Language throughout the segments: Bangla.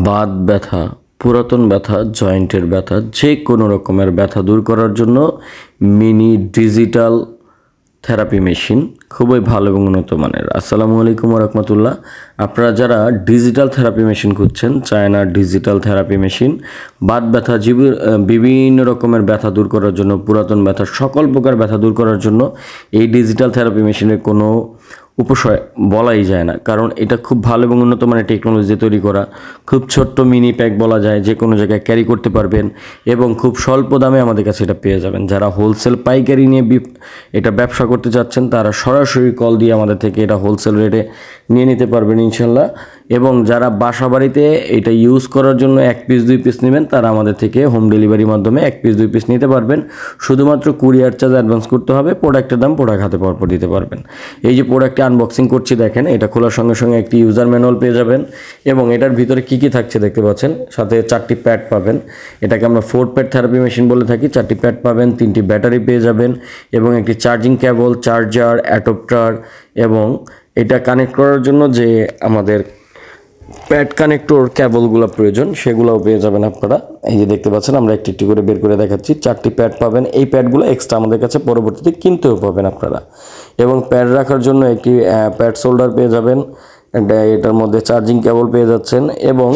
বাত ব্যথা, পুরাতন ব্যথা, জয়েন্টের ব্যথা, যে কোনো রকমের ব্যথা দূর করার জন্য মিনি ডিজিটাল থেরাপি মেশিন খুবই ভালো এবং উন্নত মানের। আসসালামু আলাইকুম রহমতুল্লাহ। আপনারা যারা ডিজিটাল থেরাপি মেশিন খুঁজছেন, চায়নার ডিজিটাল থেরাপি মেশিন বাত ব্যথা, বিভিন্ন রকমের ব্যথা দূর করার জন্য, পুরাতন ব্যথা, সকল প্রকার ব্যথা দূর করার জন্য এই ডিজিটাল থেরাপি মেশিনের কোনো উপসয় বলাই যায় না, কারণ এটা খুব ভালো এবং উন্নত মানের টেকনোলজি তৈরি করা। খুব ছোট্ট মিনি প্যাক বলা যায়, যে কোনো জায়গায় ক্যারি করতে পারবেন এবং খুব স্বল্প দামে আমাদের কাছে এটা পেয়ে যাবেন। যারা হোলসেল পাইকারি নিয়ে এটা ব্যবসা করতে চাচ্ছেন তারা সরাসরি কল দিয়ে আমাদের থেকে এটা হোলসেল রেটে নিয়ে নিতে পারবেন ইনশাল্লাহ। এবং যারা বাসা বাড়িতে এটা ইউজ করার জন্য 1 পিস 2 পিস নেবেন তারা আমাদের থেকে হোম ডেলিভারির মাধ্যমে 1 পিস 2 পিস নিতে পারবেন। শুধুমাত্র কুরিয়ার চার্জ অ্যাডভান্স করতে হবে, প্রোডাক্টের দাম প্রোডাক্ট হাতে পাওয়ার পর দিতে পারবেন। এই যে প্রোডাক্টটি আনবক্সিং করছি দেখেন, এটা খোলার সঙ্গে সঙ্গে একটি ইউজার ম্যানুয়াল পেয়ে যাবেন এবং এটার ভিতরে কী কী থাকছে দেখতে পাচ্ছেন। সাথে 4টি প্যাড পাবেন, এটাকে আমরা 4 প্যাড থেরাপি মেশিন বলে থাকি। 4টি প্যাড পাবেন, 3টি ব্যাটারি পেয়ে যাবেন এবং একটি চার্জিং কেবল, চার্জার, অ্যাডাপ্টার এবং এটা কানেক্ট করার জন্য যে আমাদের প্যাড কানেক্টর কেবলগুলো প্রয়োজন সেগুলোও পেয়ে যাবেন আপনারা। এই যে দেখতে পাচ্ছেন, আমরা একটি একটি করে বের করে দেখাচ্ছি। 4টি প্যাড পাবেন, এই প্যাডগুলো এক্সট্রা আমাদের কাছে পরবর্তীতে কিনতেও পাবেন আপনারা। এবং প্যাড রাখার জন্য একটি প্যাড সোল্ডার পেয়ে যাবেন, এটার মধ্যে চার্জিং কেবল পেয়ে যাচ্ছেন এবং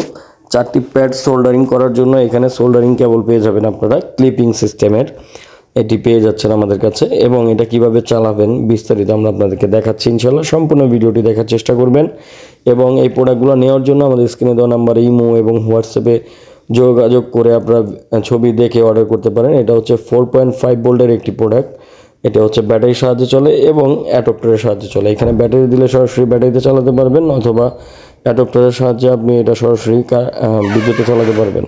4টি প্যাড সোল্ডারিং করার জন্য এখানে সোল্ডারিং কেবল পেয়ে যাবেন আপনারা ক্লিপিং সিস্টেমের, এটি পেয়ে যাচ্ছেন আমাদের কাছে। এবং এটা কিভাবে চালাবেন বিস্তারিত আমরা আপনাদেরকে দেখাচ্ছি ইনশাল্লাহ। সম্পূর্ণ ভিডিওটি দেখার চেষ্টা করবেন এবং এই প্রোডাক্টগুলো নেওয়ার জন্য আমাদের স্ক্রিনে দেওয়া নাম্বারে ইমো এবং হোয়াটসঅ্যাপে যোগাযোগ করে আপনারা ছবি দেখে অর্ডার করতে পারেন। এটা হচ্ছে 4.5 ভোল্টের একটি প্রোডাক্ট। এটা হচ্ছে ব্যাটারির সাহায্যে চলে এবং অ্যাডাপ্টারের সাহায্যে চলে। এখানে ব্যাটারি দিলে সরাসরি ব্যাটারিতে চালাতে পারবেন অথবা অ্যাডাপ্টারের সাহায্যে আপনি এটা সরাসরি বিদ্যুতে চালাতে পারবেন।